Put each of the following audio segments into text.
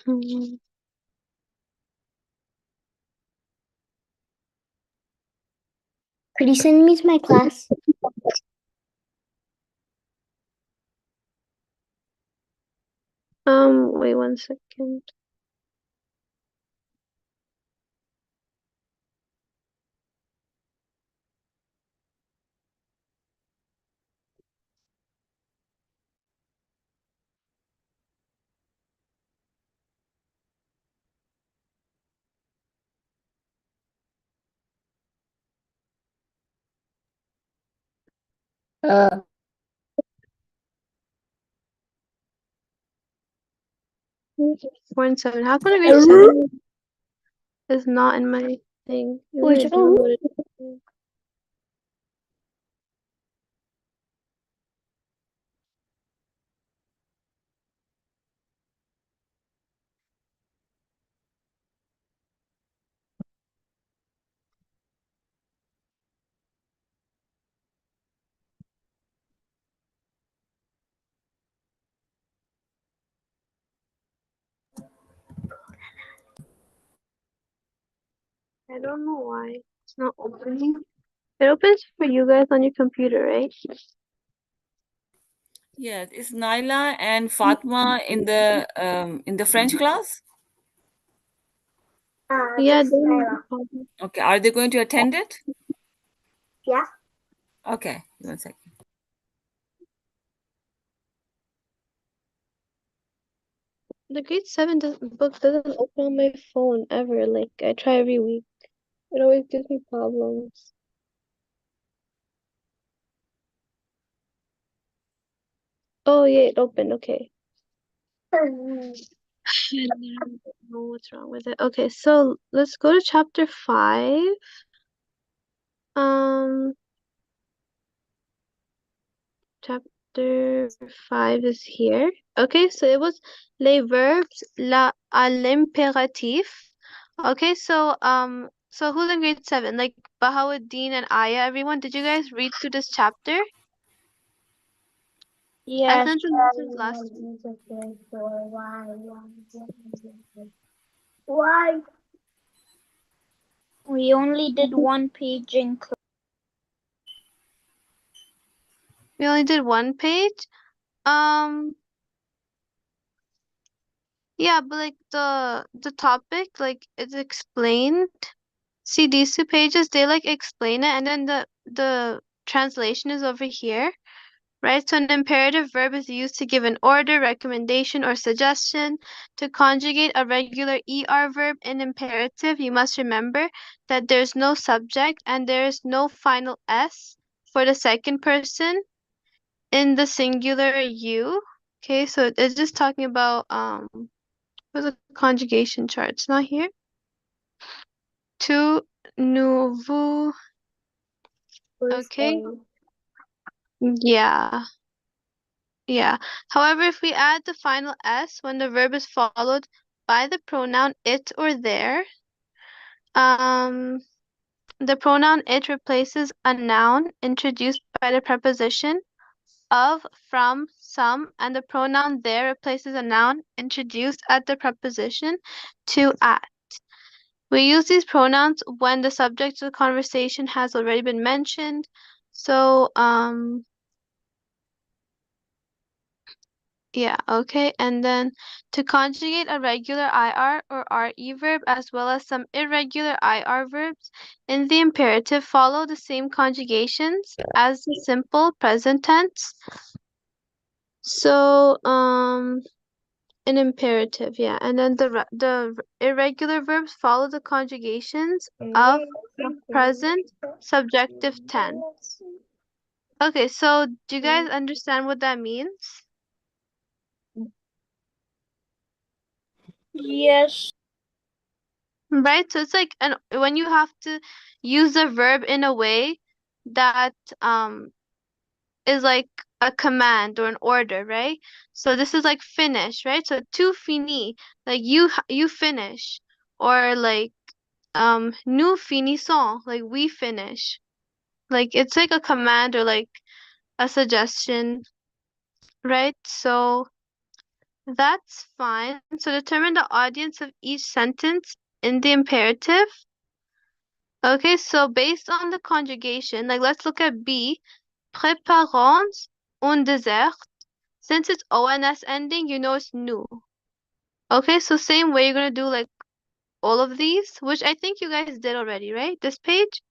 Mm. Could you send me to my class? Wait 1 second. Uh, 1 7. How come grade 7 is not in my thing? Even though I downloaded it. I don't know why it's not opening. It opens for you guys on your computer, right? Yes, is Naila and Fatma in the French class? Yeah, just then Okay, are they going to attend it? Yeah. Okay, 1 second. the grade 7 book doesn't open on my phone ever. Like I try every week. It always gives me problems. Oh yeah, it opened. Okay. I don't know what's wrong with it. Okay, so let's go to chapter 5. Um, chapter 5 is here. Okay, so it was les verbes à l'impératif. Okay, so who's in grade 7? Like Bahauddin and Aya, everyone, did you guys read through this chapter? I Yes. sent you lessons last week. Why? We only did one page in class. We only did one page. Yeah, but like the topic, like it's explained. See these 2 pages, they like explain it, and then the translation is over here, right? So an imperative verb is used to give an order, recommendation, or suggestion. To conjugate a regular ER verb in imperative, you must remember that there's no subject and there is no final S for the second person in the singular you. Okay, so it's just talking about where's the conjugation chart? It's not here. To nouveau. Okay. Yeah. Yeah. However, if we add the final S when the verb is followed by the pronoun it or their, um, the pronoun it replaces a noun introduced by the preposition of, from, some, and the pronoun there replaces a noun introduced at the preposition to, at. We use these pronouns when the subject of the conversation has already been mentioned. So, yeah, okay. And then to conjugate a regular IR or RE verb as well as some irregular IR verbs in the imperative follow the same conjugations as the simple present tense. So, an imperative, yeah. And then the irregular verbs follow the conjugations of the present subjective tense. Okay, so do you guys understand what that means? Yes. Right? So it's like when you have to use the verb in a way that is like a command or an order, right? So this is like finish, right? So tu finis, like you finish, or like nous finissons, like we finish. Like it's like a command or like a suggestion, right? So That's fine. So determine the audience of each sentence in the imperative. Okay, so based on the conjugation, like let's look at B. Préparons un dessert. Since it's ONS ending, you know it's nous. Okay, so same way you're gonna do like all of these, which I think you guys did already, right? This page?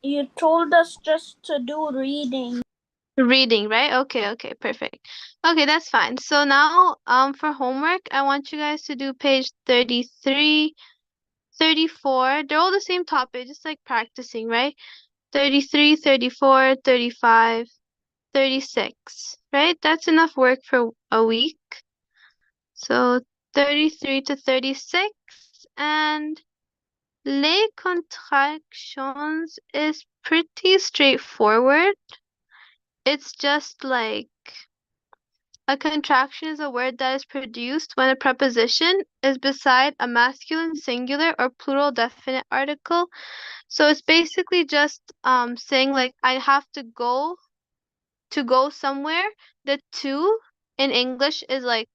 You told us just to do reading. Reading, right? Okay, perfect. Okay, that's fine. So now, for homework, I want you guys to do page 33, 34. They're all the same topic, just like practicing, right? 33, 34, 35, 36, right? That's enough work for a week. So 33 to 36, and les contractions is pretty straightforward. It's just like a contraction is a word that is produced when a preposition is beside a masculine singular or plural definite article. So it's basically just saying like I have to go somewhere. The to in English is like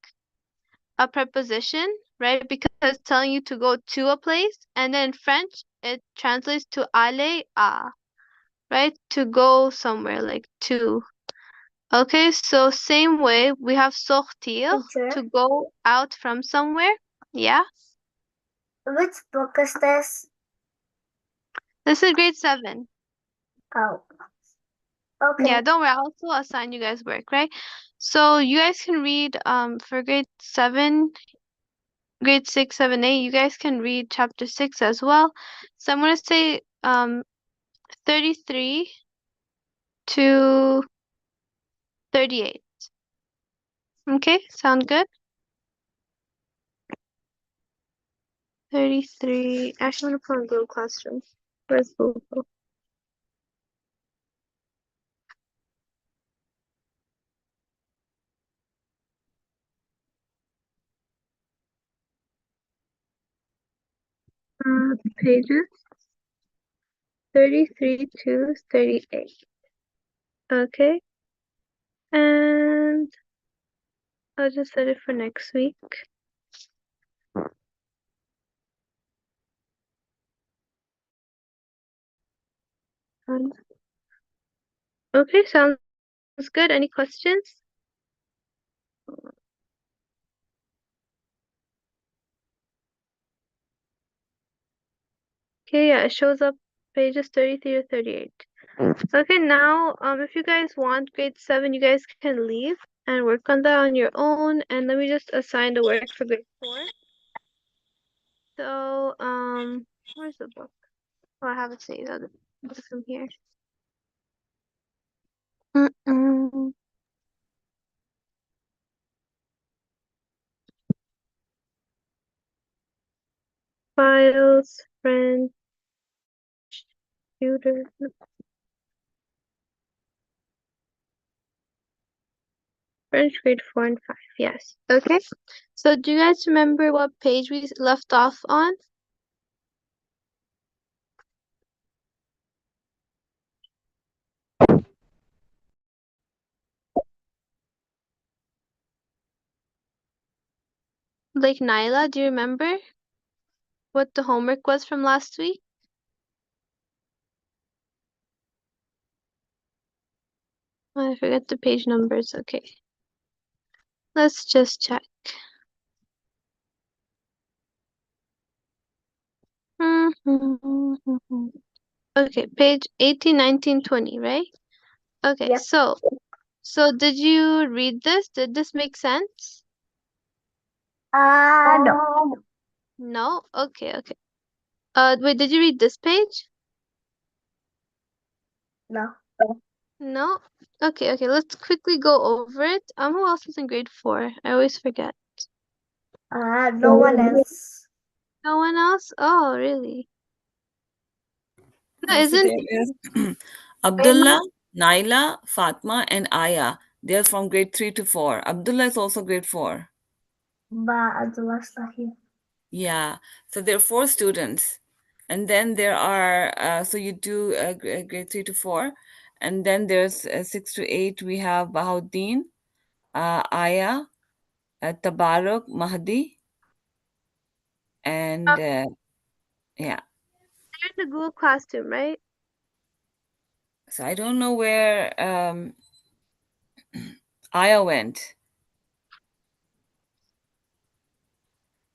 a preposition, right? Because it's telling you to go to a place, and then in French it translates to aller à, right? To go somewhere, like to. Okay, so same way we have sortir, Teacher, to go out from somewhere. Yeah, which book is this? this is grade 7. Oh, Yeah, okay. don't worry, I'll also assign you guys work, right? So you guys can read for grade 7, grade 6, 7, 8, you guys can read chapter 6 as well. So I'm gonna say 33 to 38. Okay, sound good? 33. Actually, I'm gonna put on Google Classroom. Where's Google? Pages 33 to 38. Okay, and I'll just set it for next week. Okay, sounds good. Any questions? Okay, yeah, it shows up pages 33 to 38. Okay, now, if you guys want grade 7, you guys can leave and work on that on your own. And let me just assign the work for grade 4. So, where's the book? Oh, I have it saved. I'll book from here. Mm-mm. Files, French, tutor. French grade 4 and 5. Yes. Okay. So, do you guys remember what page we left off on? Like Nyla, do you remember what the homework was from last week? I forget the page numbers. Okay. Let's just check. Okay, page 18, 19, 20, right? Okay, Yep. so did you read this? Did this make sense? No. No? Okay. Wait, did you read this page? No. No? Okay, let's quickly go over it. Who else was in grade 4? I always forget. No one else. No one else? Oh, really? No, So isn't there is Abdullah, Naila, Fatma, and Aya. They are from grade 3 to 4. Abdullah is also grade 4. Ba Abdullah here. Yeah. So there are 4 students. And then there are, so you do grade 3 to 4. And then there's 6 to 8, we have Bahauddin, Aya, Tabaruk, Mahdi, and yeah. They're in the Google Classroom, right? So I don't know where Aya went.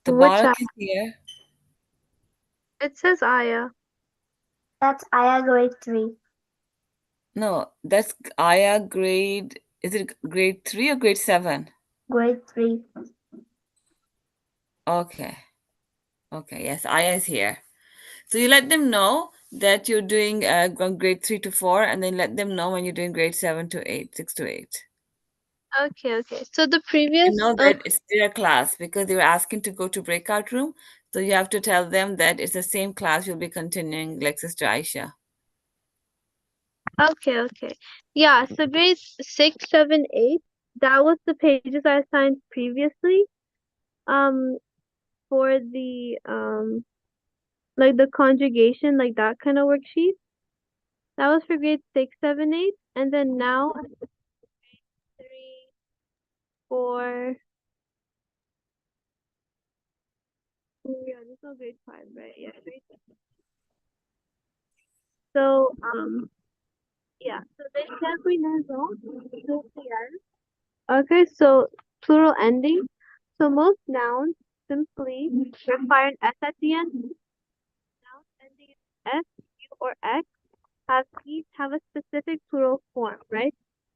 Which Tabarak is here. it says Aya. That's Aya grade 3. No, that's Aya grade. Is it grade 3 or grade 7? Grade 3. Okay. Okay. Yes, Aya is here. So you let them know that you're doing grade 3 to 4, and then let them know when you're doing grade 7 to 8, 6 to 8. Okay, okay. So the You previous know that it's their class because they were asking to go to breakout room. So you have to tell them that it's the same class you'll be continuing, like Sister Aisha. okay, okay. Yeah, so grades 6, 7, 8, that was the pages I assigned previously. For the like the conjugation, like that kind of worksheet. That was for grade 6, 7, 8. And then now 3, 4. Oh yeah, this is grade 5, right? Yeah, grade 5. So yeah, so they can't be so okay, so plural ending. So most nouns simply require an S at the end. Nouns ending in S, U, or X each have a specific plural form, right?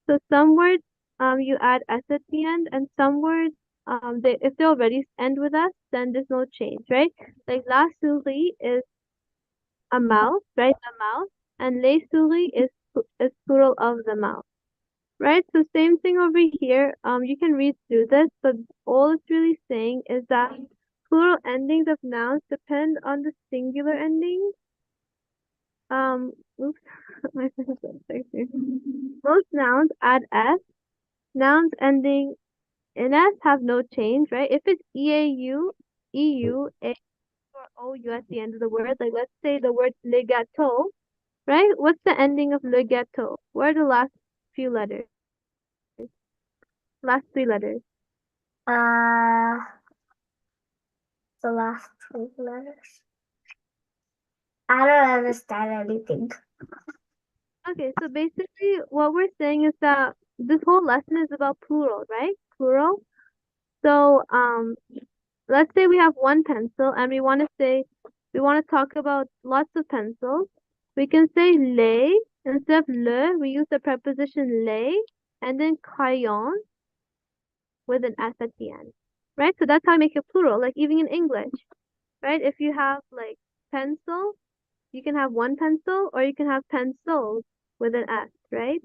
So some words you add S at the end, and some words if they already end with S, then there's no change, right? Like la souris is a mouse, right? A mouse, and les souris is plural of the mouse. Right, so same thing over here. You can read through this, but all it's really saying is that plural endings of nouns depend on the singular ending. Oops, my friend's upstairs here. Most nouns add s. Nouns ending in s have no change, right? If it's eau, eu, a, or ou at the end of the word, like let's say the word le gâteau, right? What's the ending of le gâteau? What are the last few letters? Last 3 letters. Uh, the last 3 letters. I don't understand anything. Okay, so basically what we're saying is that this whole lesson is about plural, right? Plural. So let's say we have one pencil and we want to talk about lots of pencils. We can say les instead of le, we use the preposition les and then crayon with an s at the end. Right? So that's how I make it plural, like even in English. Right? If you have like pencil, you can have one pencil or you can have pencils with an S, right?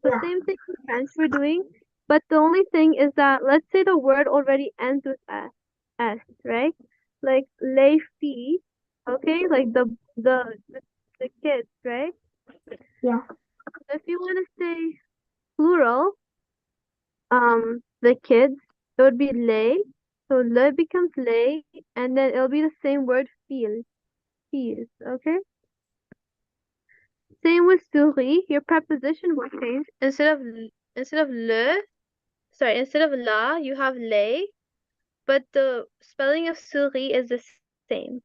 So Yeah. same thing in French we're doing, but the only thing is that let's say the word already ends with S, right? Like les filles, okay? Like the kids, right? Yeah. If you want to say plural, the kids, it would be les. So le becomes les, and then it'll be the same word filles, okay? Same with souris, your preposition will change. Instead of la, you have lay, but the spelling of souris is the same.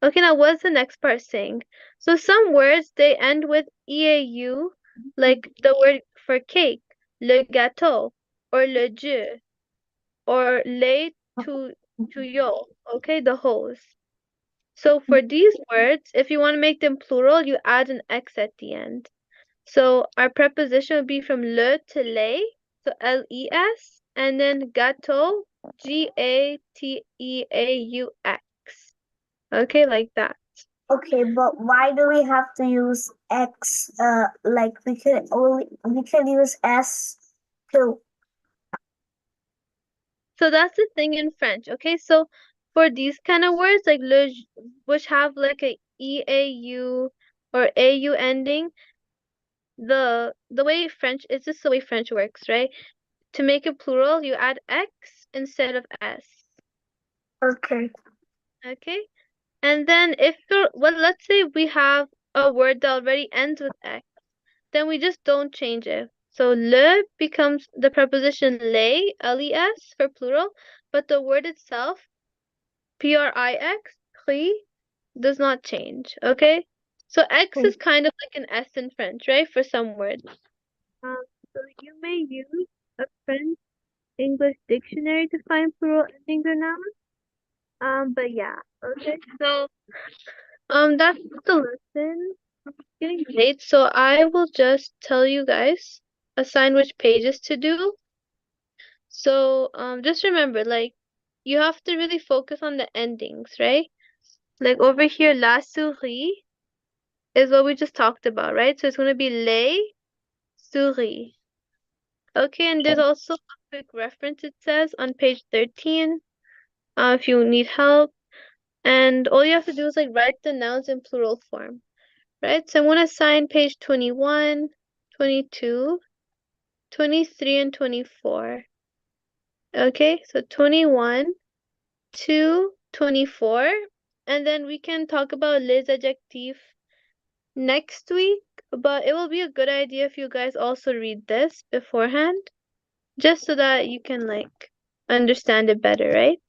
Okay, now what's the next part saying? So some words they end with eau, like the word for cake, le gâteau, or le jeu, or les tuyaux, okay, the hose. So for these words, if you want to make them plural, you add an X at the end. So our preposition would be from le to les, so les, and then gâteau, Gateaux. Okay, like that. Okay, but why do we have to use X? Like we can use S too. So that's the thing in French. Okay, so for these kind of words like which have like a eau or au ending, the way French it's just the way French works, right? To make it plural, you add X instead of S. Okay. Okay? And then if you're, well, let's say we have a word that already ends with X. then we just don't change it. So le becomes the preposition les, les for plural, but the word itself, prix, pri, does not change. Okay? So X is kind of like an S in French, right? For some words. Um, so you may use a French English dictionary to find plural endings or nouns. But yeah, okay. So that's the lesson. Getting late, so I will just tell you guys, assign which pages to do. So just remember, like, you have to really focus on the endings, right? Like over here, la souris is what we just talked about, right? So it's gonna be les souris. Okay, and there's also a quick reference it says on page 13, if you need help. And all you have to do is like write the nouns in plural form, right? So I'm gonna assign page 21, 22, 23, and 24. Okay, so 21 to 24. And then we can talk about les adjectifs next week, but it will be a good idea if you guys also read this beforehand, just so that you can like understand it better, right?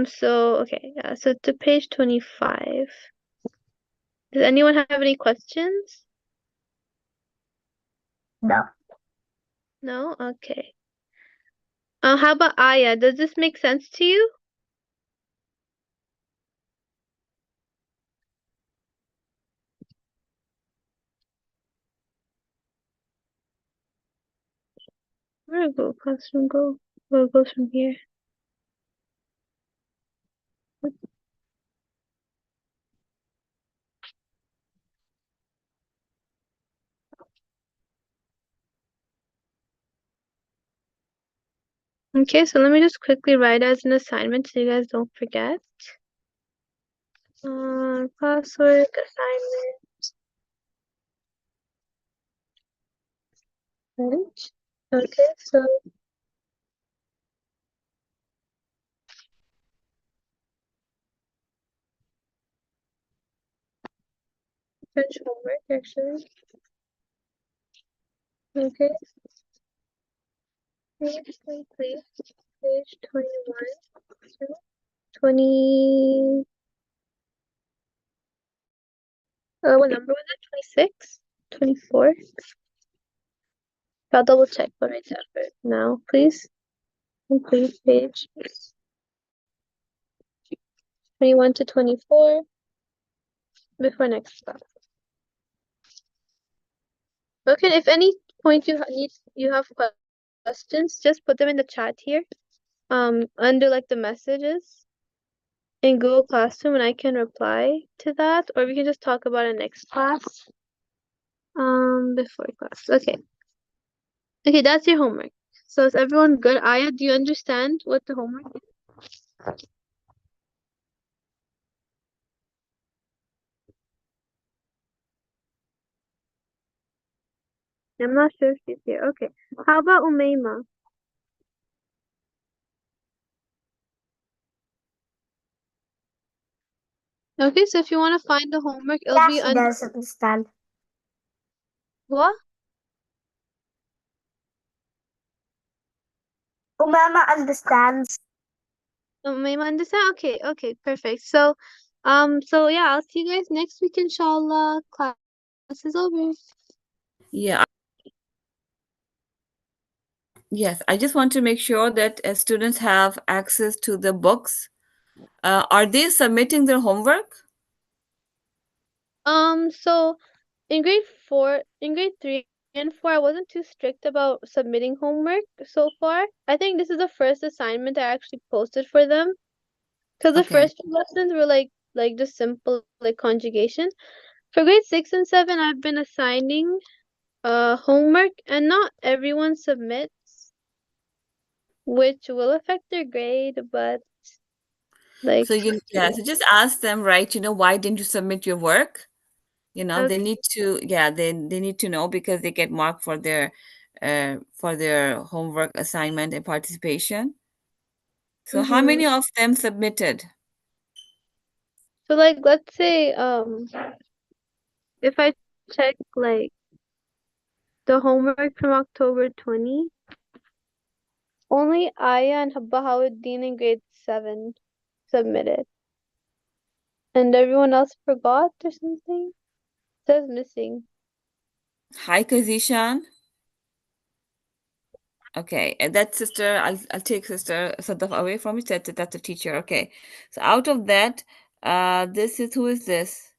So okay, yeah, so to page 25. Does anyone have any questions? No. No? Okay. How about Aya? Does this make sense to you? Where go classroom go? Where it goes from here? Okay, so let me just quickly write as an assignment so you guys don't forget. Classwork assignment. Right. Okay, so French homework actually. Okay, page complete. Page 21 to 20. What number was it? 26? 24? I'll double check what I said for now, please. Complete page 21 to 24 before next class. Okay, if any point you have questions, just put them in the chat here. Under like the messages in Google Classroom, and I can reply to that, or we can just talk about it next class. Before class. Okay. Okay, that's your homework. So is everyone good? Aya, do you understand what the homework is? I'm not sure if she's here. Okay. How about Umayma? Okay, so if you want to find the homework, it'll Yeah, be she under does understand. what? Umama understands. Umayma understand? Okay, okay, perfect. So yeah, I'll see you guys next week, inshallah. Class is over. Yeah. Yes, I just want to make sure that students have access to the books. Are they submitting their homework? So in grade 3 and 4, I wasn't too strict about submitting homework so far. I think this is the first assignment I actually posted for them. Because the Okay. first two lessons were like just simple like conjugation. For grade 6 and 7, I've been assigning homework, and not everyone submits, which will affect their grade, but like So so just ask them, right? Why didn't you submit your work? They okay. need to, yeah, they need to know because they get marked for their homework assignment and participation. So how Mm-hmm. many of them submitted? So like let's say if I check like the homework from October 20. Only Aya and Bahauddin in grade 7 submitted. And everyone else forgot or something? It says missing. Hi, Kazishan. Okay, and that sister, I'll take sister Sadaf away from it. That's a teacher. Okay, so out of that, this is who is this?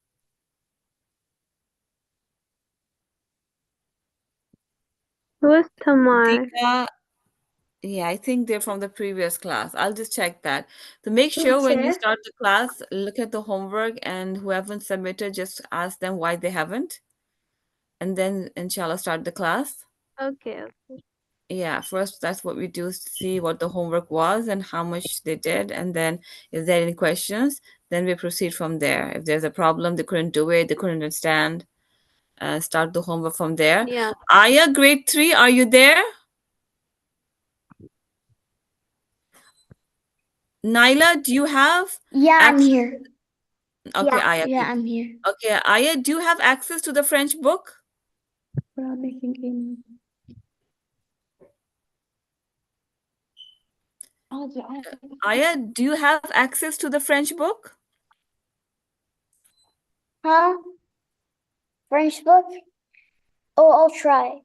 Who is Tamar? Dika. Yeah, I think they're from the previous class. I'll just check that. So make sure when you Teacher. start the class, look at the homework and who haven't submitted, just ask them why they haven't, and then inshallah start the class. Okay. Yeah, first that's what we do, see what the homework was and how much they did, and then if there are any questions, then we proceed from there. If there's a problem, they couldn't do it, they couldn't understand, start the homework from there. Yeah. Aya, grade 3, are you there? Naila, do you have Yeah, I'm access? here. Okay, Yeah, Aya. yeah, I'm here. Okay, Aya, do you have access to the French book? We're all making game. Oh, Aya, do you have access to the French book? huh? French book? Oh, I'll try.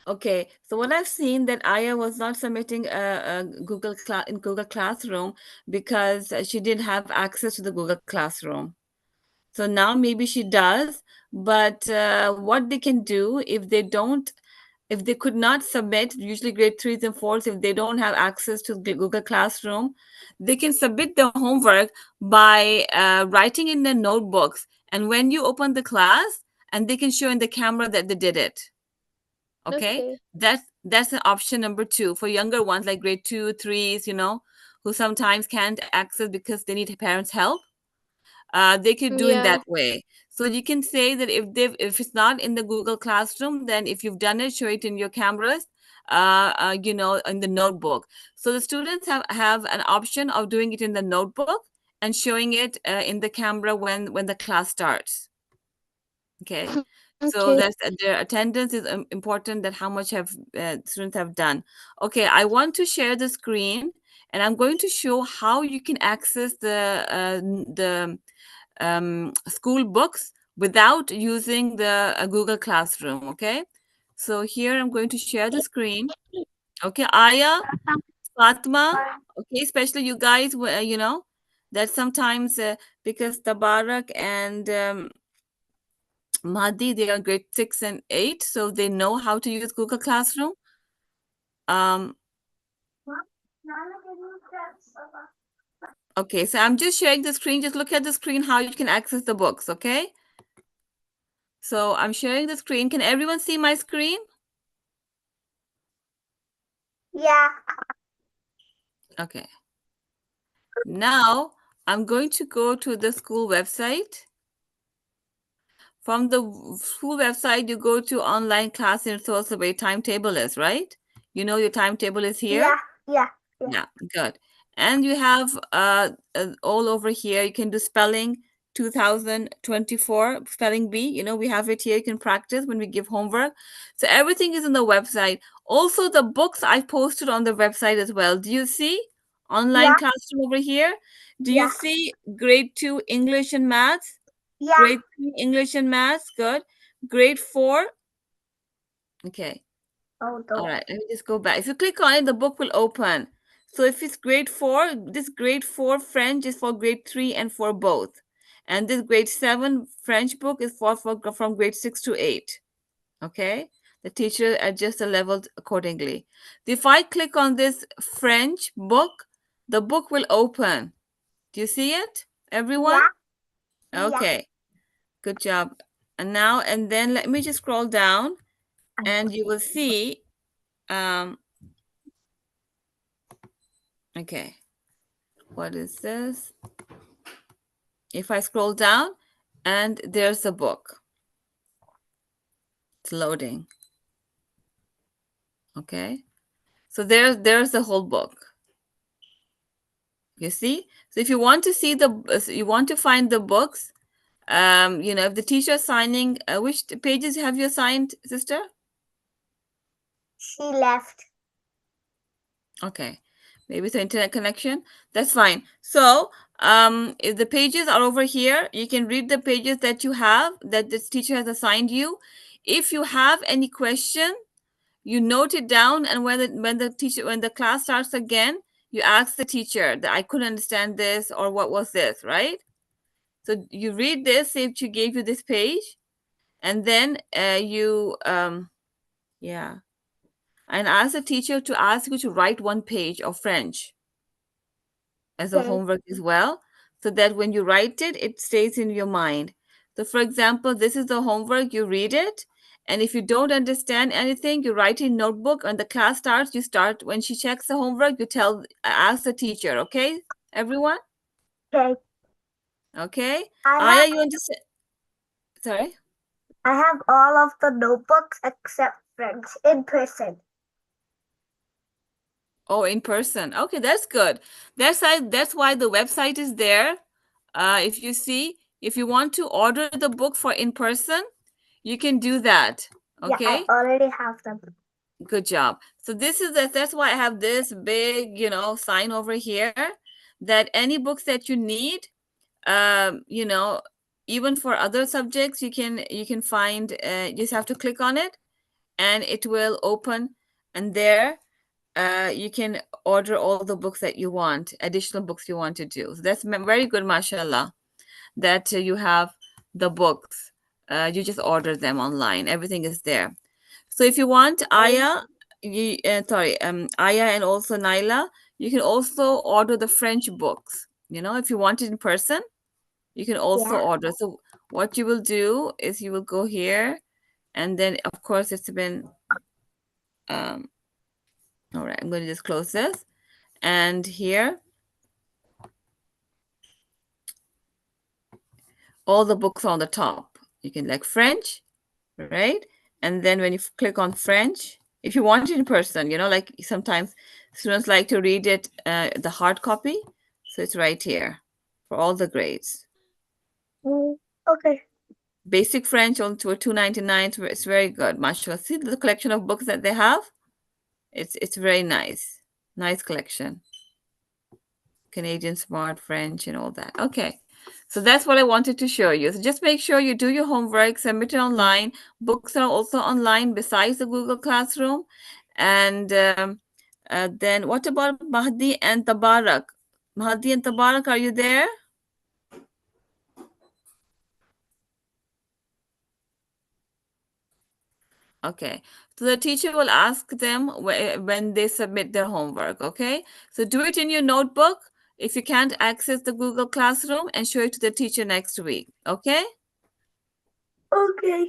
Okay, so what I've seen that Aya was not submitting a Google in Google Classroom because she didn't have access to the Google Classroom. So now maybe she does, but what they can do if they don't, if they could not submit, usually grade 3s and 4s, if they don't have access to Google Classroom, they can submit the homework by writing in their notebooks. And when you open the class, and they can show in the camera that they did it. Okay, Okay. that's an option number 2 for younger ones like grade 2, 3s, who sometimes can't access because they need parents' help. They could do in Yeah. that way. So you can say that if it's not in the Google Classroom, then if you've done it, show it in your cameras, in the notebook. So the students have an option of doing it in the notebook and showing it in the camera when the class starts. Okay. So Okay. that's their attendance is important, that how much have students have done. Okay, I want to share the screen and I'm going to show how you can access the school books without using the Google Classroom. Okay, so here I'm going to share the screen. Okay, Aya, Fatma, okay, especially you guys, that sometimes because Tabarak and Mahdi, they are grade 6 and 8, so they know how to use Google Classroom. Um, okay, so I'm just sharing the screen. Just look at the screen how you can access the books, okay? So I'm sharing the screen. Can everyone see my screen? Yeah. Okay. Now I'm going to go to the school website. From the school website, you go to online class and source the way timetable is, right? You know your timetable is here? Yeah. Yeah. Yeah. Yeah, good. And you have all over here, you can do spelling 2024, spelling bee. We have it here. You can practice when we give homework. So everything is on the website. Also, the books I posted on the website as well. Do you see online Yeah. classroom over here? Do you Yeah. see grade 2 English and maths? Yeah. Grade 3 English and maths, good. Grade 4, okay. Oh, All no. right, let me just go back. If you click on it, the book will open. So if it's grade 4, this grade 4 French is for grade 3 and 4 both. And this grade 7 French book is for from grade 6 to 8. Okay? The teacher adjusts the levels accordingly. If I click on this French book, the book will open. Do you see it, everyone? Yeah. Yeah. Okay, good job. And then let me just scroll down and you will see, um, okay. What is this? If I scroll down and there's a book. It's loading. Okay. So there's the whole book. You see? So if you want to see you want to find the books, if the teacher assigning, which pages have you assigned, sister? She left. Okay, maybe it's the internet connection. That's fine. So, if the pages are over here, you can read the pages that you have, that this teacher has assigned you. If you have any question, you note it down, and when the class starts again, you ask the teacher that I couldn't understand this, or what was this, right? So you read this, say she gave you this page, and then yeah, and ask the teacher to ask you to write one page of French as a Okay. homework as well, so that when you write it, it stays in your mind. So, for example, this is the homework, you read it, and if you don't understand anything, you write in notebook. When the class starts, when she checks the homework, ask the teacher, okay, everyone? Okay. Okay. I Aya, have you understand? Sorry. I have all of the notebooks except French in person. Oh, in person. Okay, that's good. That's why the website is there. If you see, if you want to order the book for in person, you can do that. Yeah, I Okay, already have them. good job. So that's why I have this big, sign over here, that any books that you need, um, you know, even for other subjects, you can find. You just have to click on it, and it will open, and there you can order all the books that you want, additional books you want to do. So that's very good, mashallah, that you have the books. You just order them online. Everything is there. So if you want, Aya, Aya and also Naila, you can also order the French books. If you want it in person, you can also Yeah. order. So what you will do is you will go here, and then of course it's been all right. I'm going to just close this, and here all the books on the top. You can like French, right? And then when you click on French, if you want it in person, like sometimes students like to read it, the hard copy. So it's right here for all the grades. Okay. Basic French on to 299. It's very good. Mashallah. See the collection of books that they have? It's very nice. Nice collection. Canadian Smart French and all that. Okay. So that's what I wanted to show you. So just make sure you do your homework, submit it online. Books are also online besides the Google Classroom. And then what about Mahdi and Tabarak? Mahdi and Tabarak, are you there? Okay. So the teacher will ask them when they submit their homework. Okay. So do it in your notebook if you can't access the Google Classroom, and show it to the teacher next week. Okay. Okay.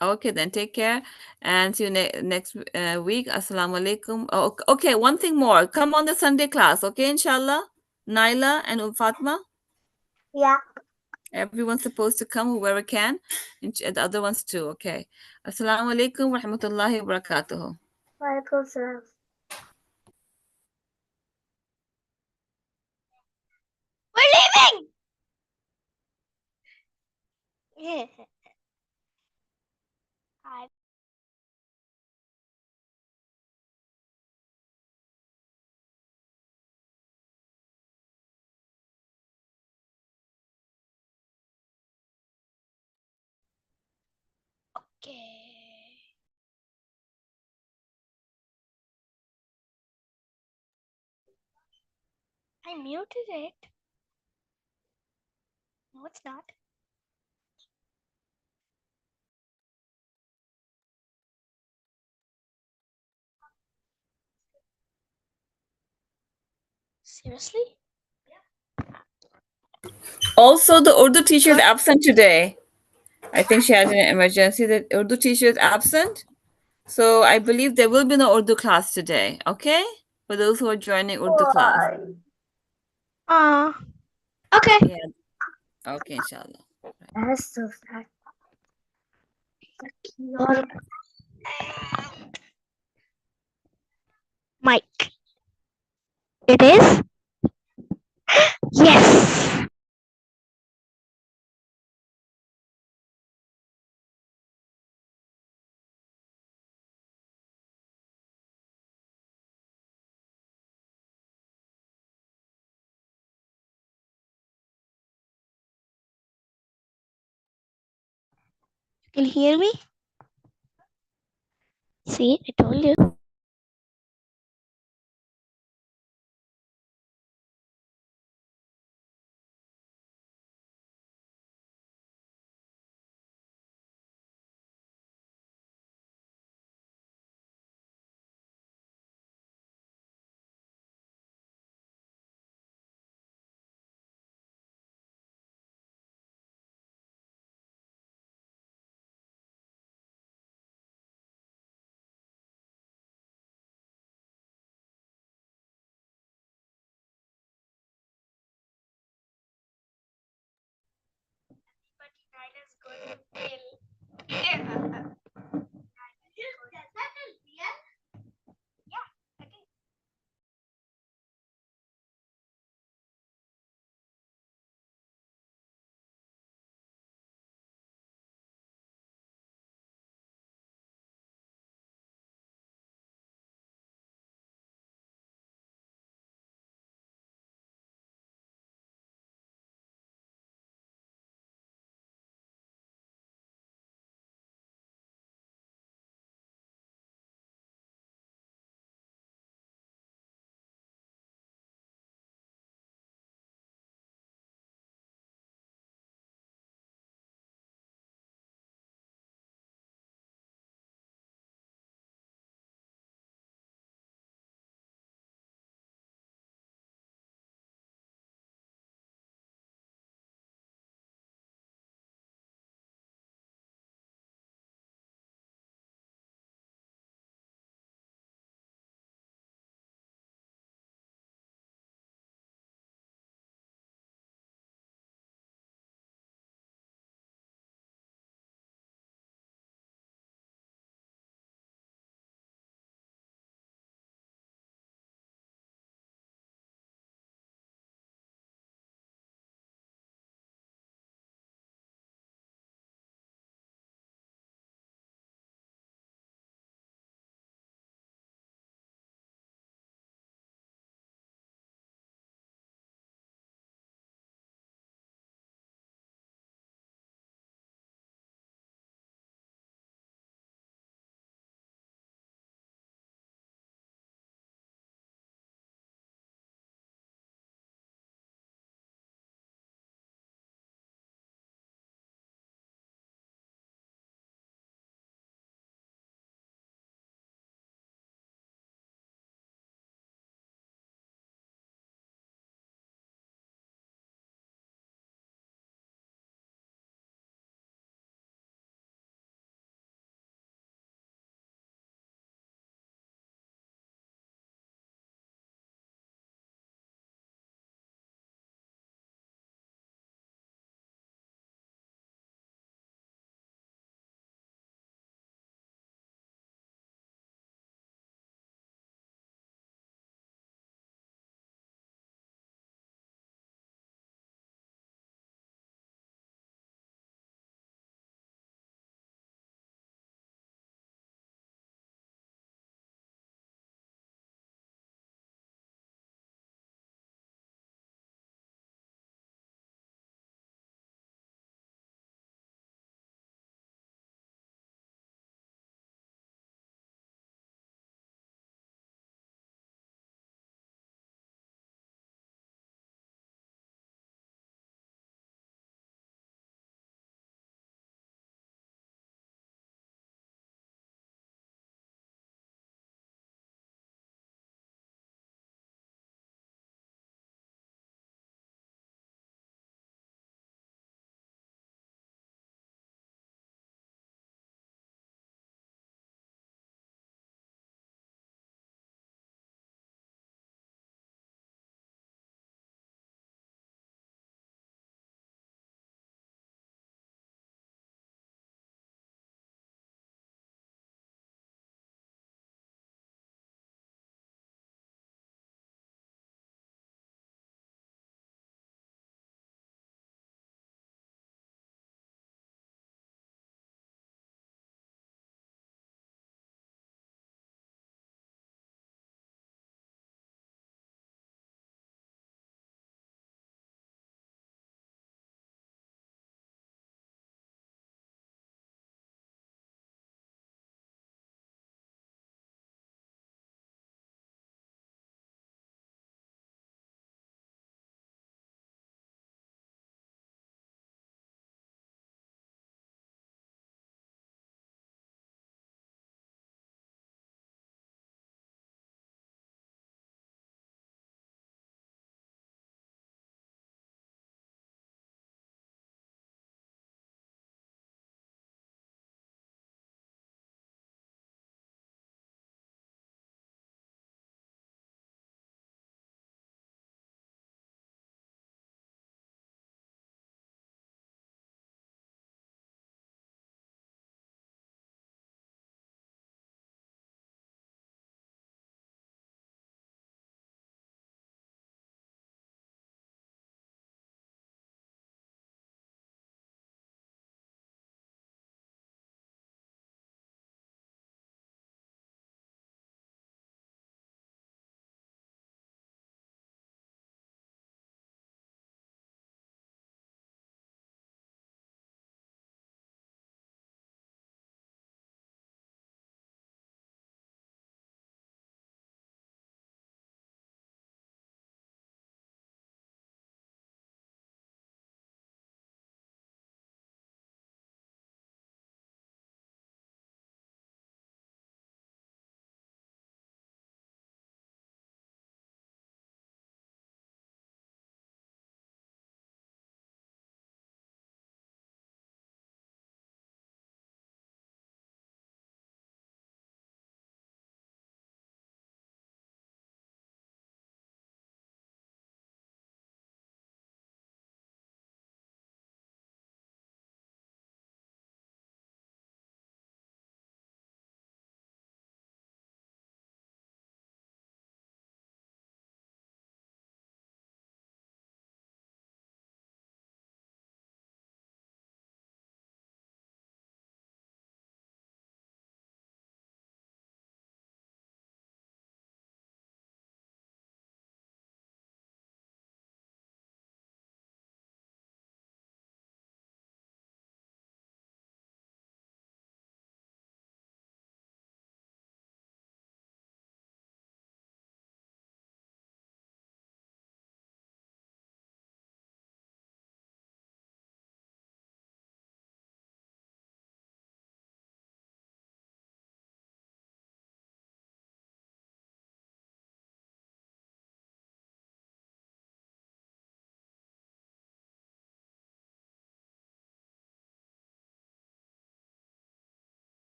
Okay, then take care and see you next week. Assalamu alaikum. Oh, okay, one thing more. Come on the Sunday class, okay, inshallah? Naila and Fatma, Yeah. everyone's supposed to come, whoever can, and the other ones too, okay? Assalamu alaikum wa rahmatullahi wa barakatuhu. Walaikum salam. We're leaving! Yeah. Okay. I muted it. No, it's not. Seriously? Also, the Urdu teacher is absent today. I think she has an emergency. The Urdu teacher is absent. So I believe there will be no Urdu class today, okay? For those who are joining Urdu class. Why? Okay. Yeah. Okay, inshallah. That's so sad. Mike. It is? Yes. Can you hear me? See, I told you.